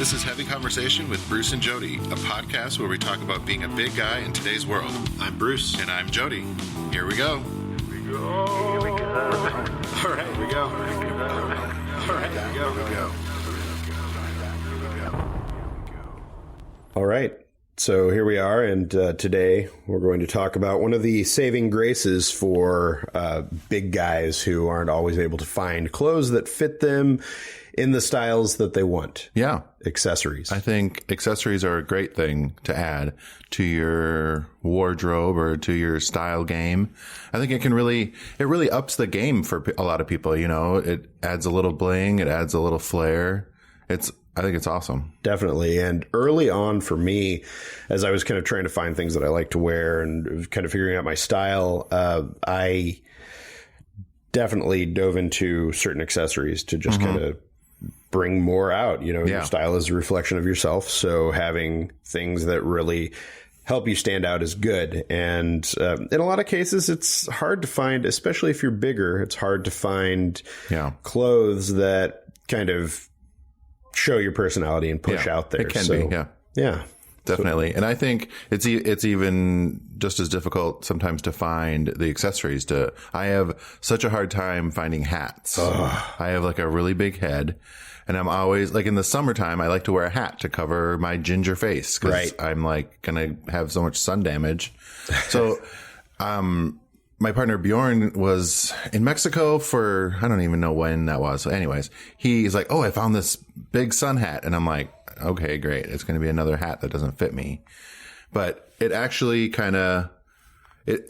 This is Heavy Conversation with Bruce and Jody, a podcast where we talk about being a big guy in today's world. I'm Bruce. And I'm Jody. Here we go. Here we go. All right, here we go. All right, here we go. Here we go. All right. So here we are, and today we're going to talk about one of the saving graces for big guys who aren't always able to find clothes that fit them in the styles that they want. Yeah. Accessories. I think accessories are a great thing to add to your wardrobe or to your style game. I think it really ups the game for a lot of people. You know, it adds a little bling. It adds a little flair. I think it's awesome. Definitely. And early on for me, as I was kind of trying to find things that I like to wear and kind of figuring out my style, I definitely dove into certain accessories to just kind of bring more out. You know, your style is a reflection of yourself. So having things that really help you stand out is good. And in a lot of cases, it's hard to find, especially if you're bigger, it's hard to find clothes that kind of show your personality and push out there. It can be, Yeah. Definitely. And I think it's even just as difficult sometimes to find the accessories I have such a hard time finding hats. I have like a really big head, and I'm always like in the summertime, I like to wear a hat to cover my ginger face because I'm like going to have so much sun damage. So, my partner Bjorn was in Mexico for, I don't even know when that was. So anyways, he's like, oh, I found this big sun hat. And I'm like, okay, great. It's going to be another hat that doesn't fit me. But it actually it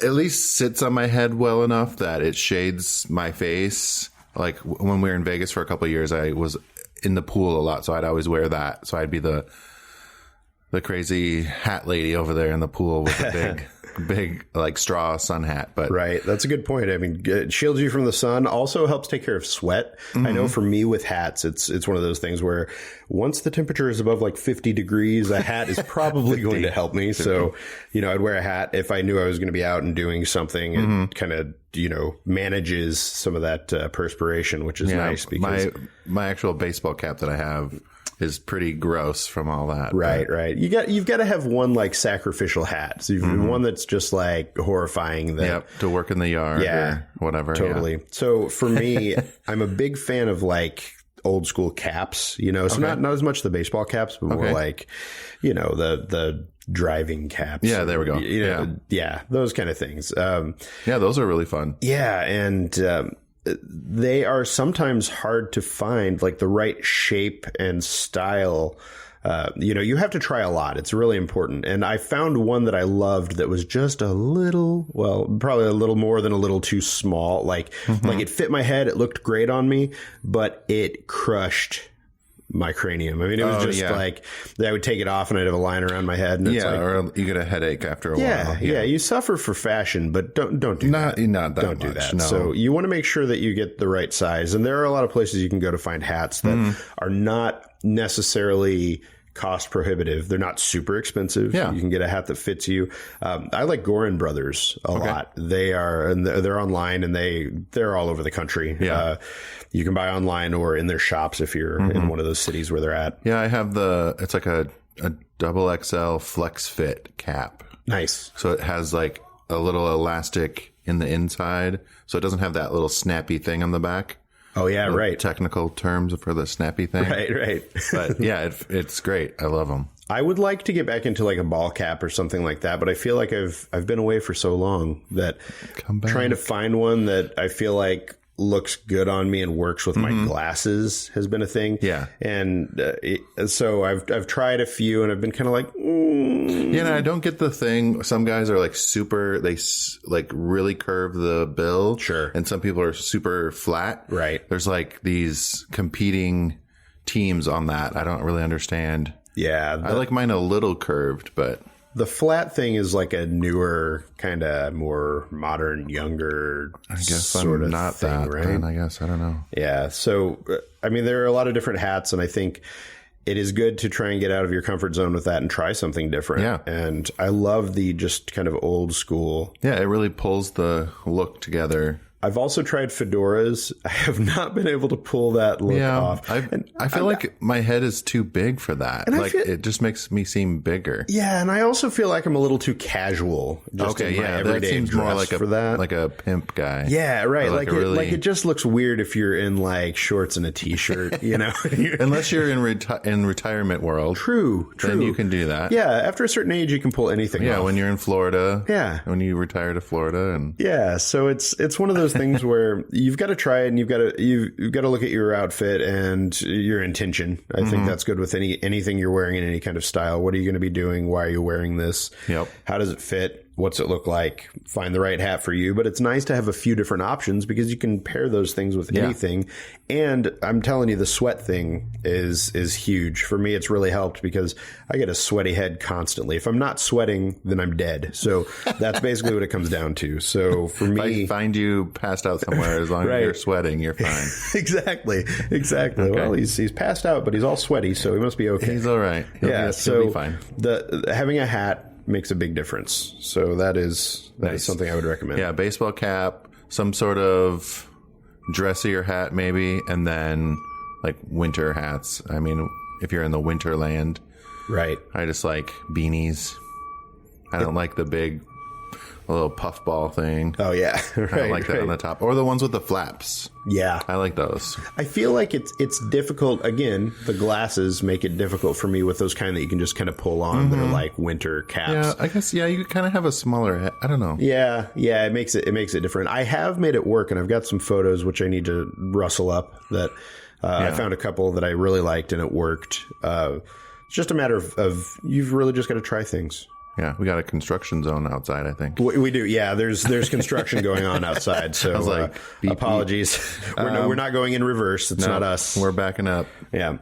at least sits on my head well enough that it shades my face. Like when we were in Vegas for a couple of years, I was in the pool a lot. So I'd always wear that. So I'd be the crazy hat lady over there in the pool with the big like straw sun hat. But right, that's a good point. I mean, it shields you from the sun, also helps take care of sweat. I know for me with hats, it's one of those things where once the temperature is above like 50 degrees, a hat is probably going to help me. So, you know, I'd wear a hat if I knew I was going to be out and doing something and kind of, you know, manages some of that perspiration, which is nice because my actual baseball cap that I have is pretty gross from all that. Right, right. You've got to have one like sacrificial hat. So you've one that's just like horrifying. To work in the yard or whatever. Totally. Yeah. So for me, I'm a big fan of like old school caps, you know, so not as much the baseball caps, but more like, you know, the driving caps. Yeah, there we go. You know, those kind of things. Those are really fun. Yeah. And, they are sometimes hard to find, like the right shape and style. You know, you have to try a lot. It's really important. And I found one that I loved that was just probably a little more than a little too small. Like it fit my head. It looked great on me, but it crushed my cranium. I mean, it was just like I would take it off and I'd have a line around my head. And it's like, or you get a headache after a while. Yeah, you suffer for fashion, but don't do that. Not that don't much, do that. No. So you want to make sure that you get the right size. And there are a lot of places you can go to find hats that are not necessarily cost prohibitive. They're not super expensive. Yeah. You can get a hat that fits you. I like Gorin Brothers a lot. They're online and they're all over the country. Yeah. You can buy online or in their shops if you're in one of those cities where they're at. Yeah, I have it's like a double XL flex fit cap. Nice. So it has like a little elastic in the inside. So it doesn't have that little snappy thing on the back. Oh, yeah, right. Technical terms for the snappy thing. Right. But yeah, it's great. I love them. I would like to get back into like a ball cap or something like that, but I feel like I've been away for so long that trying to find one that I feel like looks good on me and works with my glasses has been a thing. Yeah. And so I've tried a few and I've been kind of like, Yeah, and I don't get the thing. Some guys are like they like really curve the bill. Sure. And some people are super flat. Right. There's like these competing teams on that. I don't really understand. Yeah. I like mine a little curved, but the flat thing is like a newer, kind of more modern, younger I guess sort I'm of not thing, that right? then, I guess. I don't know. Yeah. So, I mean, there are a lot of different hats, and I think it is good to try and get out of your comfort zone with that and try something different. Yeah. And I love the just kind of old school. Yeah, it really pulls the look together. I've also tried fedoras. I have not been able to pull that look off. I feel like my head is too big for that. Like it just makes me seem bigger. Yeah, and I also feel like I'm a little too casual. Just in my everyday that seems more like like a pimp guy. Yeah, right. Or like it just looks weird if you're in like shorts and a t-shirt, you know. Unless you're in retirement world. True. Then you can do that. Yeah, after a certain age, you can pull anything. Yeah, off. when you're in Florida. Yeah, when you retire to Florida, and so it's one of those things where you've got to try it, and you've got to look at your outfit and your intention. I think that's good with anything you're wearing in any kind of style. What are you going to be doing? Why are you wearing this? Yep. How does it fit? What's it look like? Find the right hat for you. But it's nice to have a few different options because you can pair those things with anything. And I'm telling you, the sweat thing is huge. For me, it's really helped because I get a sweaty head constantly. If I'm not sweating, then I'm dead. So that's basically what it comes down to. So for me, if I find you passed out somewhere, as long as you're sweating, you're fine. Exactly. Okay. Well, he's passed out, but he's all sweaty, so he must be okay. He's all right. He'll be fine. Having a hat makes a big difference. So that is something I would recommend. Yeah, baseball cap, some sort of dressier hat maybe, and then like winter hats. I mean, if you're in the winter land. Right. I just like beanies. I don't like the big little puffball thing. Oh, yeah. Right, I don't like that on the top. Or the ones with the flaps. Yeah. I like those. I feel like it's difficult. Again, the glasses make it difficult for me with those kind that you can just kind of pull on. That are like winter caps. Yeah, I guess, you kind of have a smaller head. I don't know. Yeah, it makes it different. I have made it work, and I've got some photos which I need to rustle up that I found a couple that I really liked, and it worked. It's just a matter of you've really just got to try things. Yeah, we got a construction zone outside, I think. We do, yeah. There's construction going on outside, so I was like, apologies. We're not going in reverse. It's not us. We're backing up. Yeah.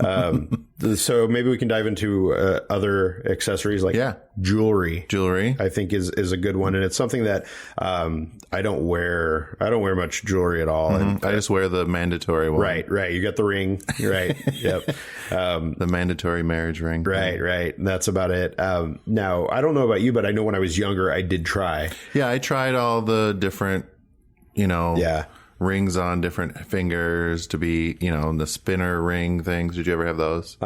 So maybe we can dive into other accessories like jewelry. Jewelry, I think is a good one, and it's something that I don't wear much jewelry at all. And I just wear the mandatory one. Right. You got the ring. Right. Yep. The mandatory marriage ring. Right. That's about it. Now, I don't know about you, but I know when I was younger, I did try. Yeah, I tried all the different, rings on different fingers to be, the spinner ring things. Did you ever have those?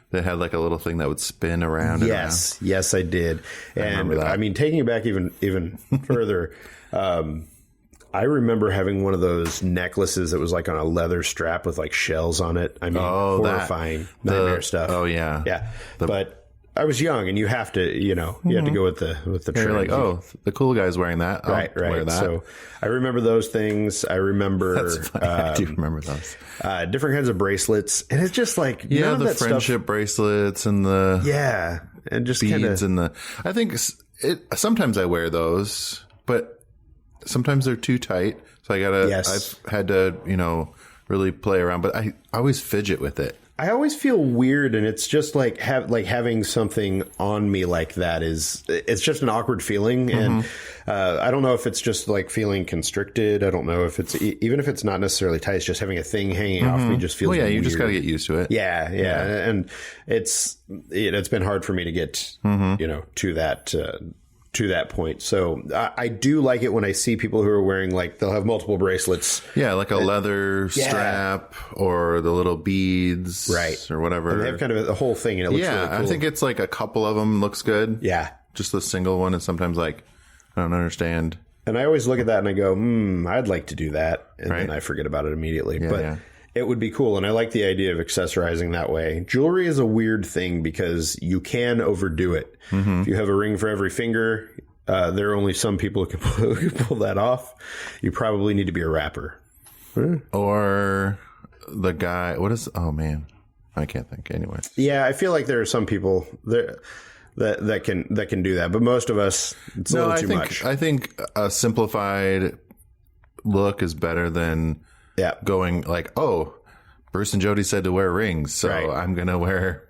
They had like a little thing that would spin around. Yes, I did. And I mean, taking it back even further, I remember having one of those necklaces that was like on a leather strap with like shells on it. I mean, horrifying nightmare stuff. Oh yeah. Yeah. But I was young, and you have to, you have to go with the trend. You're like, oh, the cool guy's wearing that. I'll wear that. So I remember those things. I remember. That's funny. I do remember those. Different kinds of bracelets, and it's just like the friendship bracelets and the and just beads and the. I think sometimes I wear those, but sometimes they're too tight, so I gotta. I've had to really play around, but I always fidget with it. I always feel weird, and it's just like having something on me like that it's just an awkward feeling, and I don't know if it's just like feeling constricted. I don't know if it's even if it's not necessarily tight. It's just having a thing hanging off me just feels. Well, you weird. just got to get used to it. Yeah, and it's been hard for me to get to that point. So I do like it when I see people who are wearing, like, they'll have multiple bracelets. Yeah, like a leather strap or the little beads. Right. Or whatever. And they have kind of a whole thing, and it looks really cool. I think it's like a couple of them looks good. Yeah. Just the single one is sometimes like, I don't understand. And I always look at that and I go, I'd like to do that. And then I forget about it immediately. But it would be cool. And I like the idea of accessorizing that way. Jewelry is a weird thing because you can overdo it. If you have a ring for every finger, there are only some people who can pull that off. You probably need to be a rapper. Or the guy, oh man, I can't think anyway. Yeah, I feel like there are some people there that can do that. But most of us, it's a little too much. I think a simplified look is better than going like, oh, Bruce and Jody said to wear rings, so I'm going to wear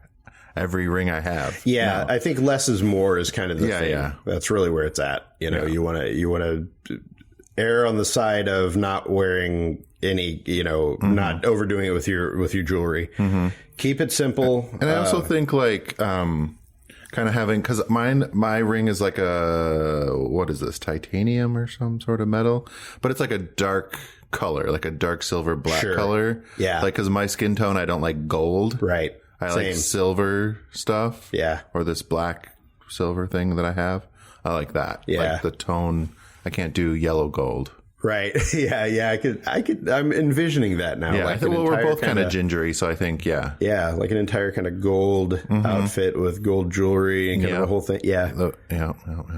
every ring I have. Yeah, no. I think less is more is kind of the thing. Yeah. That's really where it's at. You want to err on the side of not wearing any, not overdoing it with your jewelry. Keep it simple. And I also think like kind of having, because my ring is like what is this, titanium or some sort of metal, but it's like a dark color, like a dark silver black color. Yeah. Like, because my skin tone, I don't like gold. Right. I like silver stuff. Yeah. Or this black silver thing that I have. I like that. Yeah. Like the tone. I can't do yellow gold. Right. Yeah. I'm envisioning that now. Yeah. Like we're both kind of gingery. So I think, yeah. Yeah. Like an entire kind of gold outfit with gold jewelry and kind of the whole thing. Yeah. Yeah.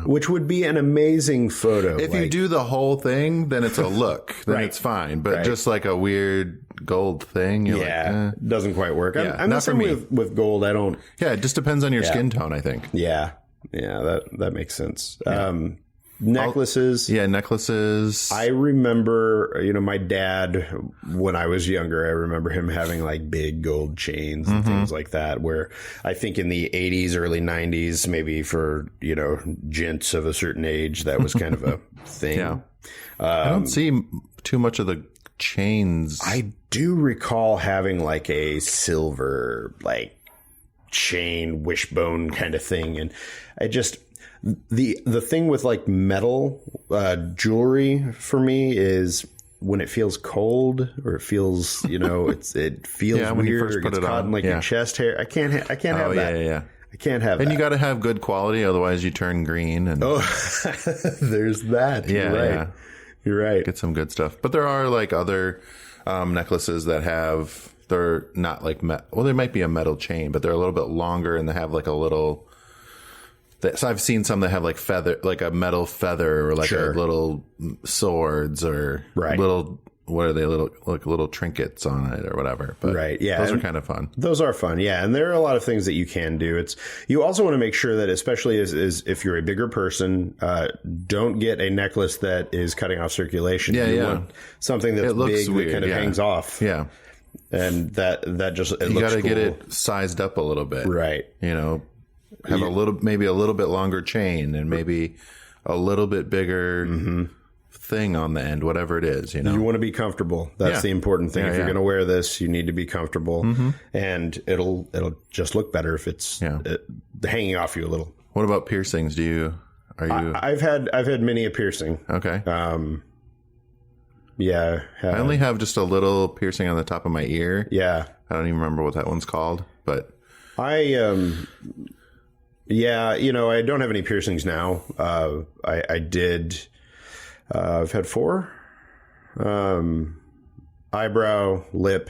Which would be an amazing photo. If you do the whole thing, then it's a look. Then it's fine. But just like a weird gold thing. You're like, doesn't quite work. Yeah, I'm the same with gold. I don't. Yeah. It just depends on your skin tone, I think. Yeah. Yeah. That makes sense. Necklaces. Necklaces. I remember, my dad, when I was younger, I remember him having like big gold chains and things like that, where I think in the 80s, early 90s, maybe for, gents of a certain age, that was kind of a thing. Yeah. I don't see too much of the chains. I do recall having like a silver, like chain wishbone kind of thing. And I just, the thing with like metal jewelry for me is when it feels cold or it feels, it feels weird or gets caught in like your chest hair. I can't have that. Yeah. I can't have that. And you got to have good quality, otherwise you turn green. And there's that. Yeah, You're right. You're right. Get some good stuff. But there are like other necklaces that they're not like there might be a metal chain, but they're a little bit longer and they have like a little. So I've seen some that have like like a metal feather or like a little swords or little, what are they, little trinkets on it or whatever. But those are kind of fun. Those are fun. Yeah. And there are a lot of things that you can do. You also want to make sure that, especially as if you're a bigger person, don't get a necklace that is cutting off circulation. You want something that's big weird, that kind of hangs off. Yeah. And that just, it you looks got to cool. get it sized up a little bit. Right. Have maybe a little bit longer chain and maybe a little bit bigger thing on the end, whatever it is, You want to be comfortable. That's the important thing. If you're going to wear this, you need to be comfortable, and it'll just look better if it's hanging off you a little. What about piercings? I've had many a piercing. Okay. Yeah. I only have just a little piercing on the top of my ear. Yeah. I don't even remember what that one's called, but I don't have any piercings now. I did. I've had 4. Eyebrow, lip,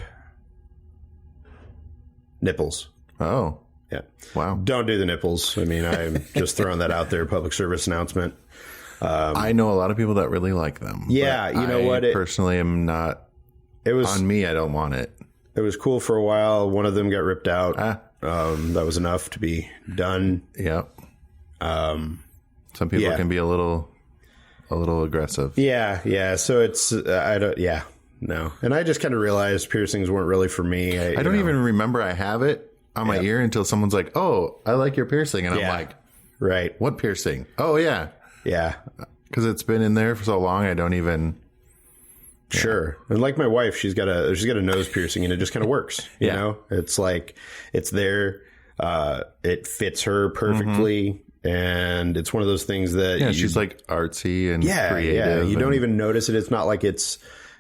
nipples. Oh. Yeah. Wow. Don't do the nipples. I mean, I'm just throwing that out there. Public service announcement. I know a lot of people that really like them. Yeah. You know what? Personally am not. It was on me. I don't want it. It was cool for a while. One of them got ripped out. That was enough to be done. Yep. Some people can be a little aggressive. Yeah. So it's, no. And I just kind of realized piercings weren't really for me. I don't even remember I have it on my ear until someone's like, "Oh, I like your piercing." And I'm like, "Right. What piercing?" "Oh, yeah." Yeah. Cuz it's been in there for so long, I don't even Sure. And like my wife, she's got a nose piercing and it just kind of works. You know, it's like, it's there. It fits her perfectly. And it's one of those things that she's like artsy and creative. Yeah. You don't even notice it. It's not like it's,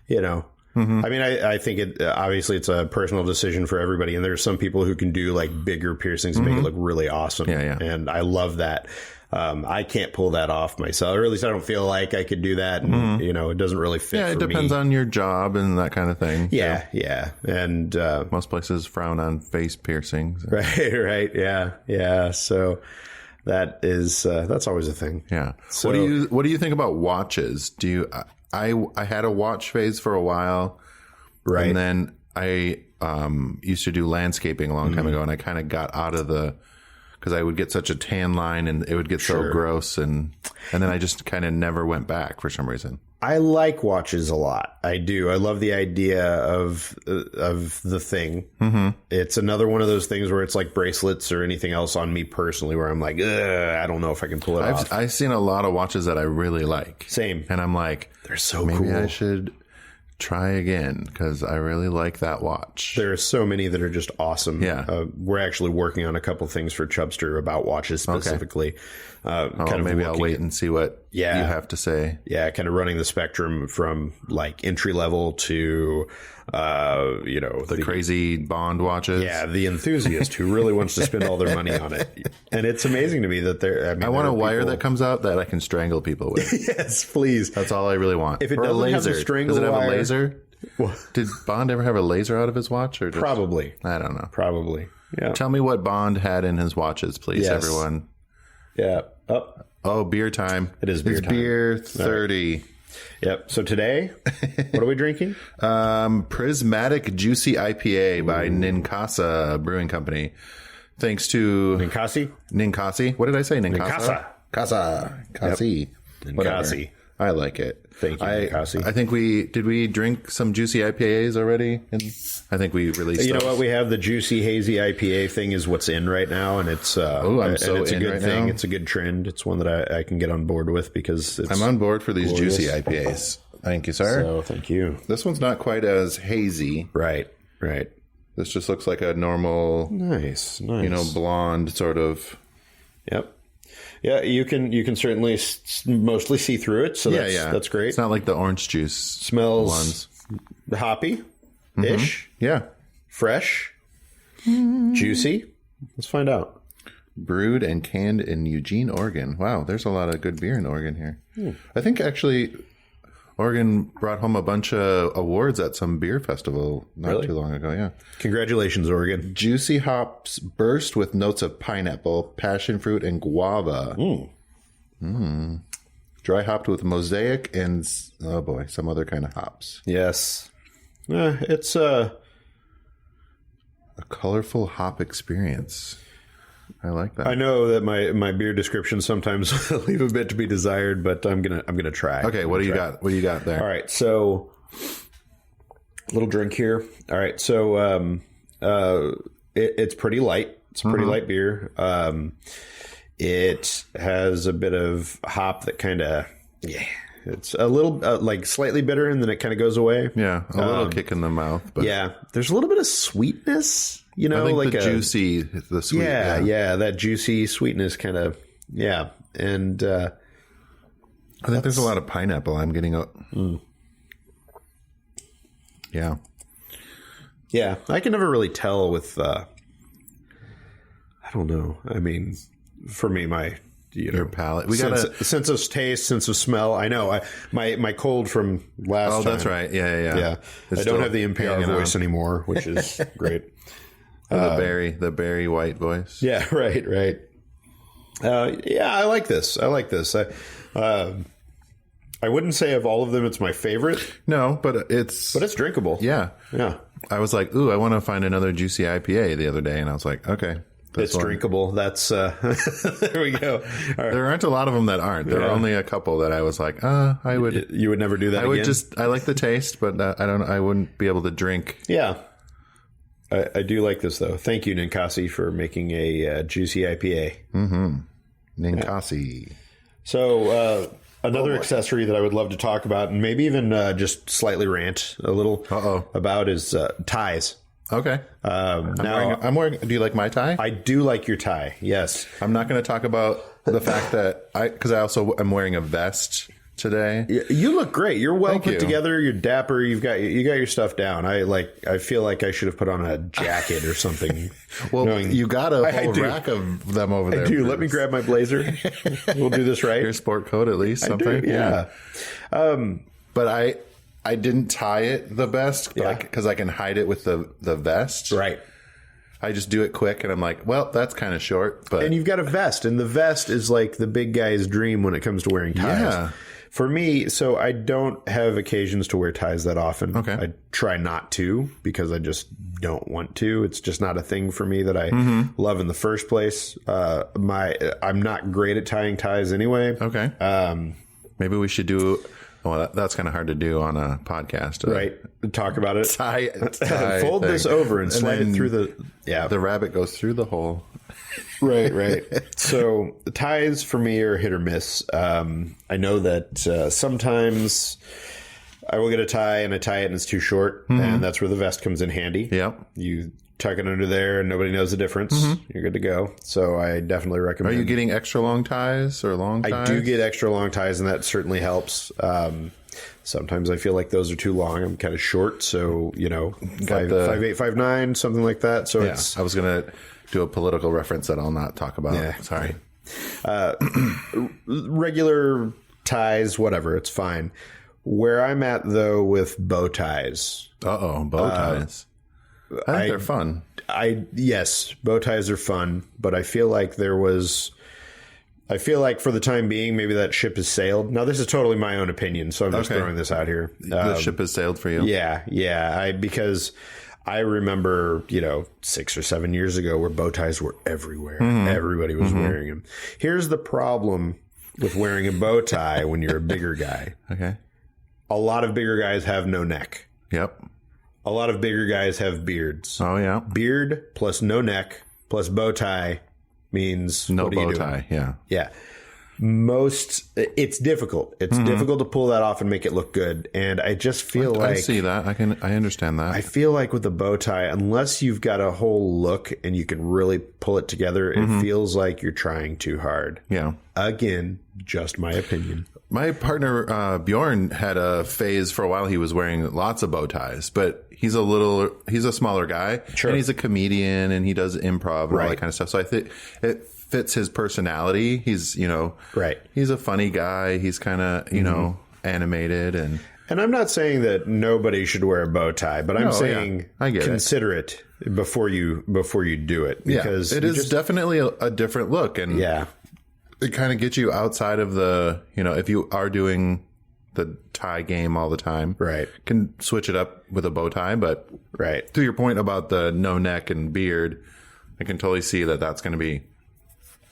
I mean, I think obviously it's a personal decision for everybody. And there's some people who can do like bigger piercings and make it look really awesome. Yeah. And I love that. I can't pull that off myself, or at least I don't feel like I could do that. And, it doesn't really fit. Yeah, it for depends me. on your job and that kind of thing. Yeah. And most places frown on face piercings. Right. Yeah. So that is that's always a thing. Yeah. So, what do you think about watches? I had a watch phase for a while. Right. And then I used to do landscaping a long time ago, and I kind of got out of because I would get such a tan line and it would get so gross, and then I just kind of never went back for some reason. I like watches a lot. I do. I love the idea of the thing. It's another one of those things where it's like bracelets or anything else on me personally, where I'm like, I don't know if I can pull it off. I've seen a lot of watches that I really like. Same. And I'm like, they're so maybe cool. I should try again because I really like that watch. There are so many that are just awesome. Yeah. We're actually working on a couple things for Chubster about watches specifically. Maybe I'll wait and see what you have to say. Yeah, kind of running the spectrum from like entry level to, the crazy Bond watches. Yeah, the enthusiast who really wants to spend all their money on it. And it's amazing to me that I want a wire that comes out that I can strangle people with. Yes, please. That's all I really want. If it or doesn't a laser. have the strangle Does it have wire, a laser? Did Bond ever have a laser out of his watch? Or just, probably. I don't know. Probably. Yeah. Tell me what Bond had in his watches, please, everyone. Yeah. Oh, beer time. It is beer it's time. Beer 30. Right. Yep. So today, what are we drinking? Prismatic Juicy IPA by Ninkasi Brewing Company. Thanks to Ninkasi. What did I say? Ninkasi. Kasi. Ninkasi. I like it. Thank you, Ninkasi. I think did we drink some juicy IPAs already? I think we released. You know what? We have the juicy hazy IPA thing is what's in right now, and it's it's a good thing. Now. It's a good trend. It's one that I can get on board with because I'm on board for these juicy IPAs. Thank you, sir. So thank you. This one's not quite as hazy. Right. This just looks like a normal, nice, blonde sort of. Yep. Yeah, you can certainly mostly see through it, so that's great. It's not like the orange juice smells ones. Hoppy-ish. Mm-hmm. Yeah. Fresh. Juicy. Let's find out. Brewed and canned in Eugene, Oregon. Wow, there's a lot of good beer in Oregon here. I think actually Oregon brought home a bunch of awards at some beer festival not too long ago. Yeah. Congratulations, Oregon. Juicy hops burst with notes of pineapple, passion fruit, and guava. Dry hopped with mosaic and, some other kind of hops. Yes. It's a colorful hop experience. I like that. I know that my beer descriptions sometimes leave a bit to be desired, but I'm gonna try. Okay, what do you got? What do you got there? All right, so a little drink here. All right, so it's pretty light. It's a pretty light beer. It has a bit of hop that kind of it's a little like slightly bitter, and then it kind of goes away. Yeah, a little kick in the mouth. But there's a little bit of sweetness. I think like the juicy, the sweet. Yeah, that juicy sweetness kind of, and I think there's a lot of pineapple. I'm getting Yeah, I can never really tell with. I don't know. I mean, for me, your palate. We got a sense of taste, sense of smell. I know. My cold from last time. Oh, that's right. Yeah. I don't have the NPR voice anymore, which is great. The berry white voice. Yeah, right. I like this. I wouldn't say of all of them it's my favorite. No, but it's drinkable. Yeah. I was like, ooh, I want to find another juicy IPA the other day, and I was like, okay. It's drinkable. That's there we go. Right. There aren't a lot of them that aren't. There are only a couple that I was like, I would. You would never do that. I like the taste, but I wouldn't be able to drink. Yeah. I do like this though. Thank you, Ninkasi, for making a juicy IPA. Ninkasi. So another accessory that I would love to talk about, and maybe even just slightly rant a little about, is ties. Okay. I'm wearing. Do you like my tie? I do like your tie. Yes. I'm not going to talk about the fact that because I also am wearing a vest today. You look great. You're well put together. You're dapper. You got your stuff down. I feel like I should have put on a jacket or something. Well, you got a whole rack of them over there. I do. Let me grab my blazer. We'll do this right. Your sport coat, at least something. Yeah. But I didn't tie it the best because I can hide it with the vest. Right. I just do it quick, and I'm like, well, that's kind of short. And you've got a vest, and the vest is like the big guy's dream when it comes to wearing ties. Yeah. For me, so I don't have occasions to wear ties that often. Okay. I try not to because I just don't want to. It's just not a thing for me that I love in the first place. I'm not great at tying ties anyway. Okay. Maybe we should do. Well, that's kind of hard to do on a podcast. Right. Talk about it. Tie Fold this over and slide it through the... Yeah. The rabbit goes through the hole. Right. So the ties for me are hit or miss. I know that sometimes I will get a tie and I tie it and it's too short, and that's where the vest comes in handy. Yep. You tuck it under there and nobody knows the difference. You're good to go. So I definitely recommend. Are you getting extra long ties or long ties? I do get extra long ties, and that certainly helps. Sometimes I feel like those are too long. I'm kind of short, so 5'8", 5'9", something like that. So it's. I was gonna do a political reference that I'll not talk about. Yeah, sorry. Regular ties, whatever, it's fine. Where I'm at though with bow ties. Bow ties. I think they're fun. Yes, bow ties are fun, but I feel like for the time being, maybe that ship has sailed. Now, this is totally my own opinion, so I'm just throwing this out here. The ship has sailed for you? Yeah. Because I remember, 6 or 7 years ago where bow ties were everywhere. Everybody was wearing them. Here's the problem with wearing a bow tie when you're a bigger guy. Okay. A lot of bigger guys have no neck. Yep. A lot of bigger guys have beards. Oh, yeah. Beard plus no neck plus bow tie means no bow tie. Yeah. Yeah. It's difficult. It's difficult to pull that off and make it look good. And I just feel like I see that. I understand that. I feel like with the bow tie, unless you've got a whole look and you can really pull it together, it feels like you're trying too hard. Yeah. Again, just my opinion. My partner, Bjorn, had a phase for a while. He was wearing lots of bow ties, but he's a smaller guy. Sure. And he's a comedian and he does improv and all that kind of stuff. So I think it fits his personality. He's, he's a funny guy. He's kind of, animated and I'm not saying that nobody should wear a bow tie, but I'm saying consider it before you do it, because it is definitely a different look. And it kind of gets you outside of the, if you are doing the tie game all the time, can switch it up with a bow tie. But to your point about the no neck and beard, I can totally see that that's going to be,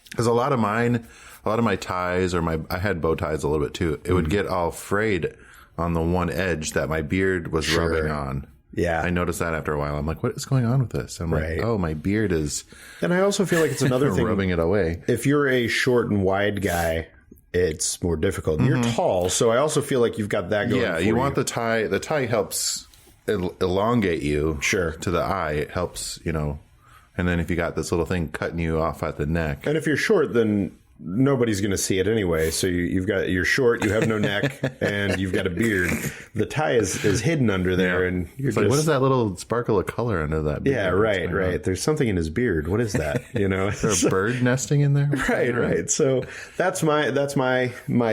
because a lot of my ties I had bow ties a little bit too. It would get all frayed on the one edge that my beard was rubbing on. Yeah. I noticed that after a while. I'm like, what is going on with this? I'm like, oh, my beard is. And I also feel like it's another thing. Rubbing it away. If you're a short and wide guy, it's more difficult. You're tall, so I also feel like you've got that going for you. You want the tie. The tie helps elongate you to the eye. It helps, and then if you got this little thing cutting you off at the neck. And if you're short, then nobody's going to see it anyway. So you're short, you have no neck, and you've got a beard. The tie is hidden under there, and you're like, what is that little sparkle of color under that beard? Yeah, right. There's something in his beard. What is that? Is there a bird nesting in there? Right. So that's my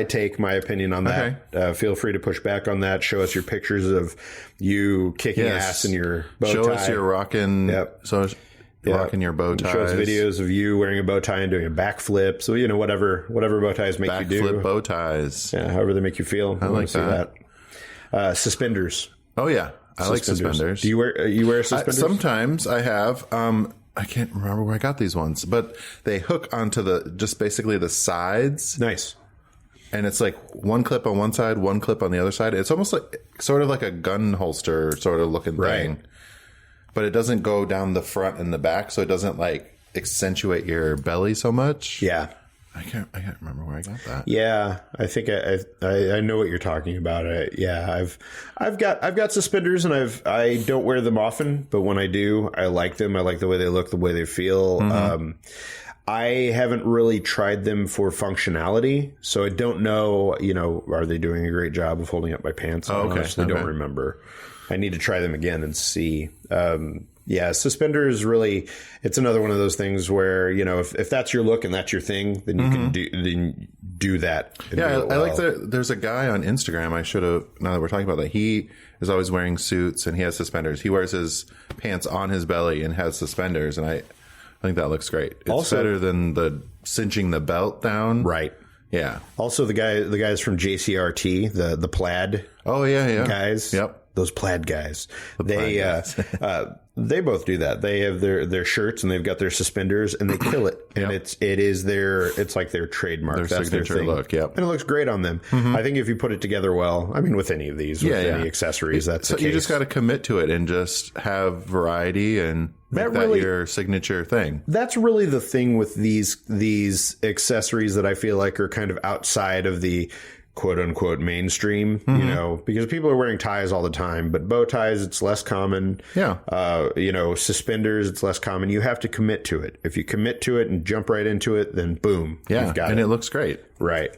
take, my opinion on that. Okay. Feel free to push back on that. Show us your pictures of you kicking ass in your bow tie. Show us your rocking. Rocking your bow ties. Show us videos of you wearing a bow tie and doing a backflip. So, whatever bow ties make you do. Backflip bow ties. Yeah, however they make you feel. I like that. Suspenders. Oh, yeah. I like suspenders. Do you wear suspenders? Sometimes I have. I can't remember where I got these ones, but they hook onto just basically the sides. Nice. And it's like one clip on one side, one clip on the other side. It's almost sort of like a gun holster sort of looking thing. But it doesn't go down the front and the back, so it doesn't accentuate your belly so much. Yeah. I can't remember where I got that. Yeah, I think I know what you're talking about. I've got suspenders, and I don't wear them often, but when I do, I like them. I like the way they look, the way they feel. I haven't really tried them for functionality, so I don't know. Are they doing a great job of holding up my pants? I honestly don't remember. I need to try them again and see. Suspenders really, it's another one of those things where, if that's your look and that's your thing, then you can do that. Yeah, I like that. There's a guy on Instagram, now that we're talking about that, he is always wearing suits and he has suspenders. He wears his pants on his belly and has suspenders, and I think that looks great. It's also better than the cinching the belt down. Right. Yeah. Also, the guys from JCRT, the plaid. Oh, yeah. Guys. Yep. Those plaid guys. They both do that. They have their shirts and they've got their suspenders and they kill it. And it's like their trademark. That's signature their thing. Look. Yep. And it looks great on them. I think if you put it together well, I mean, with any of these, any accessories, that's the case. You just got to commit to it and just have variety and make that your signature thing. That's really the thing with these accessories that I feel like are kind of outside of the quote unquote mainstream, you know, because people are wearing ties all the time, but bow ties, it's less common. Yeah. You know, suspenders, it's less common. You have to commit to it. If you commit to it and jump right into it, then boom, Yeah. you've got And it. it looks great. Right.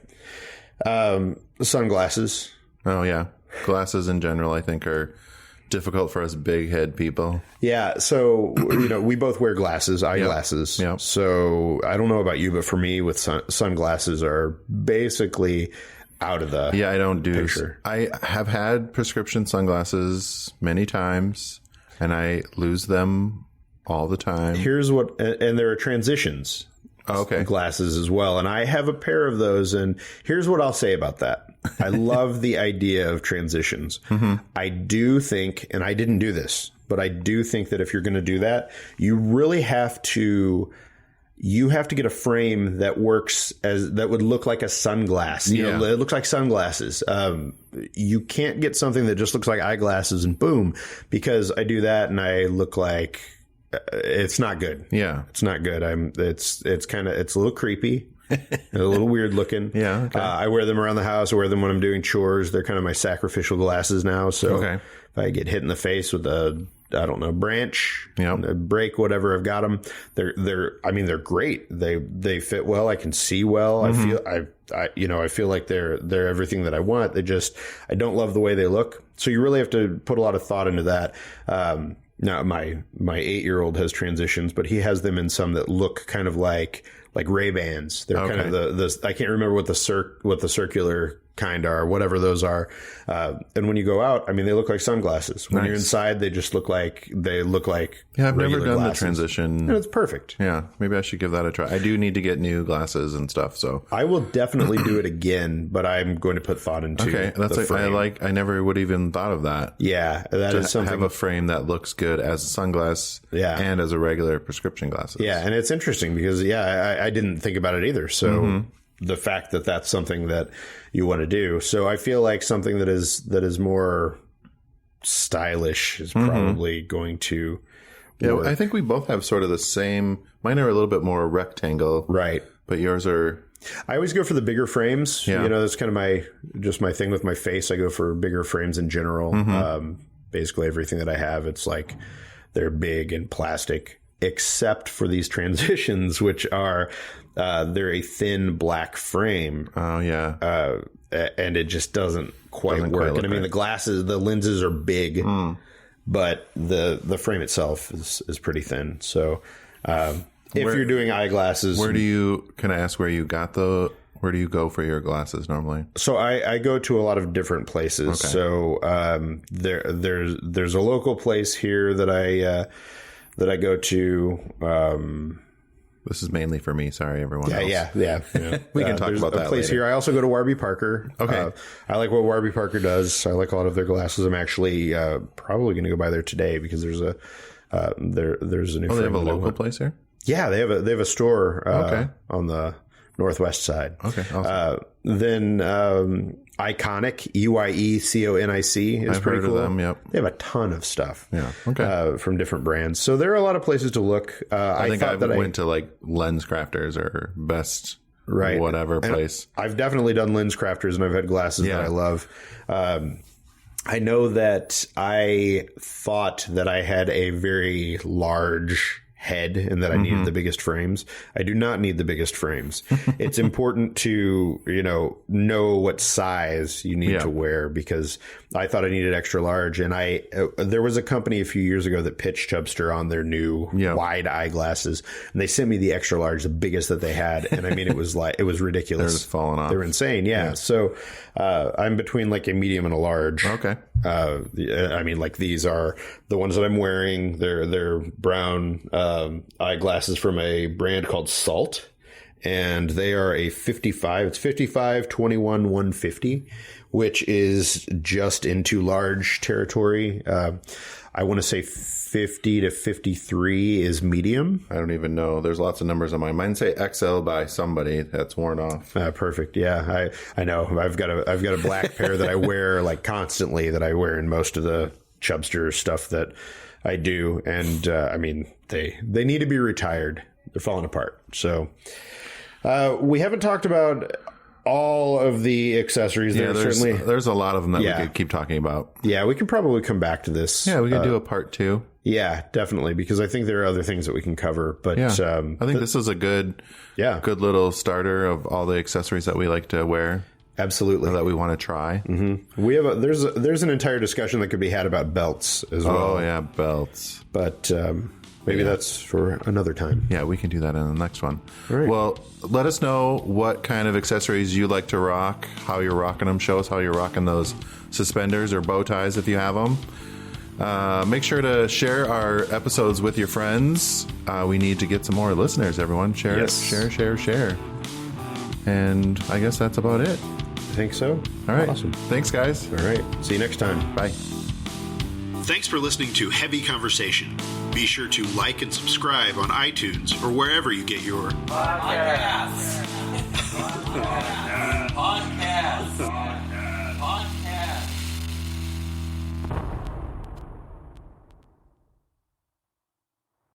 Sunglasses. Oh, yeah. Glasses in general, I think, are difficult for us big head people. Yeah. So, you know, we both wear glasses, eyeglasses. Yep. So I don't know about you, but for me, with sunglasses are basically out of the Yeah, I don't do. picture. I have had prescription sunglasses many times, and I lose them all the time. Here's what, and there are transitions. Oh, okay. Glasses as well. And I have a pair of those. And here's what I'll say about that. I love the idea of transitions. I do think, and I didn't do this, but I do think that if you're going to do that, you really have to get a frame that works that would look like a sunglass. You know, it looks like sunglasses. You can't get something that just looks like eyeglasses and boom, because I do that and I look like, it's not good. Yeah. It's not good. It's a little creepy, a little weird looking. Yeah. Okay. I wear them around the house. I wear them when I'm doing chores. They're kind of my sacrificial glasses now. So if I get hit in the face with a branch, a break, whatever, I've got them. They're great. They fit well. I can see well. I feel like they're everything that I want. I don't love the way they look. So you really have to put a lot of thought into that. Now my 8-year-old has transitions, but he has them in some that look kind of like Ray-Bans. They're kind of the I can't remember what the circular kind are, whatever those are. And when you go out, I mean, they look like sunglasses. When you're inside, they just look like Yeah, I've never done glasses. the transition. And it's perfect. Yeah, maybe I should give that a try. I do need to get new glasses and stuff, so I will definitely do it again, but I'm going to put thought into that's the like frame. I never would even thought of that. Yeah, that is something. Have a frame that looks good as a sunglass and as a regular prescription glasses. Yeah, and it's interesting because I didn't think about it either. So the fact that that's something that you want to do. So I feel like something that is more stylish is probably going to work. I think we both have sort of the same. Mine are a little bit more rectangle, Right. but yours are. I always go for the bigger frames. Yeah. You know, that's kind of my thing with my face. I go for bigger frames in general. Basically everything that I have, it's like they're big and plastic, except for these transitions, which are they're a thin black frame. Oh yeah. And it just doesn't quite work. And I mean, the lenses are big, but the frame itself is pretty thin. So if you're doing eyeglasses, can I ask where you go for your glasses normally? so I go to a lot of different places. Okay. So there's a local place here that I go to. This is mainly for me. Sorry, everyone else. Yeah. We can talk about a that place later. here. I also go to Warby Parker. Okay. I like what Warby Parker does. I like a lot of their glasses. I'm actually probably going to go by there today because there's a new. They have a local place here. Yeah, they have a store on the northwest side. Okay. Awesome. Then Iconic, EYECONIC is I've pretty heard cool. of them. Yep. They have a ton of stuff. Yeah. Okay. From different brands. So there are a lot of places to look. I think I went to like Lens Crafters or Best whatever place. I've definitely done Lens Crafters, and I've had glasses that I love. I know that I thought that I had a very large head and that I needed the biggest frames. I do not need the biggest frames. It's important to, know what size you need to wear, because I thought I needed extra large. And there was a company a few years ago that pitched Chubster on their new wide eyeglasses, and they sent me the extra large, the biggest that they had. And I mean, it was ridiculous. They're just falling off. They're insane. Yeah. So, I'm between like a medium and a large. Okay. I mean, like, these are the ones that I'm wearing. They're brown eyeglasses from a brand called Salt, and they are a 55. It's 55, 21, 150, which is just into large territory. I want to say 50 to 53 is medium. I don't even know. There's lots of numbers on mine. Mine say XL by somebody that's worn off. Perfect. Yeah, I know. I've got a black pair that I wear like constantly, that I wear in most of the Chubster stuff that I do. And I mean, they need to be retired. They're falling apart. So we haven't talked about all of the accessories. Yeah, there's a lot of them that we could keep talking about. Yeah, we could probably come back to this. Yeah, we could do a part 2. Yeah, definitely, because I think there are other things that we can cover. But I think this is a good little starter of all the accessories that we like to wear. Absolutely, that we want to try. Mm-hmm. We have there's an entire discussion that could be had about belts as well. Oh yeah, belts. But maybe that's for another time. Yeah, we can do that in the next one. All right. Well, let us know what kind of accessories you like to rock, how you're rocking them. Show us how you're rocking those suspenders or bow ties if you have them. Make sure to share our episodes with your friends. We need to get some more listeners, everyone. Share. And I guess that's about it. I think so. All right. Awesome. Thanks, guys. All right. See you next time. Bye. Thanks for listening to Heavy Conversation. Be sure to like and subscribe on iTunes or wherever you get your podcasts. Podcasts.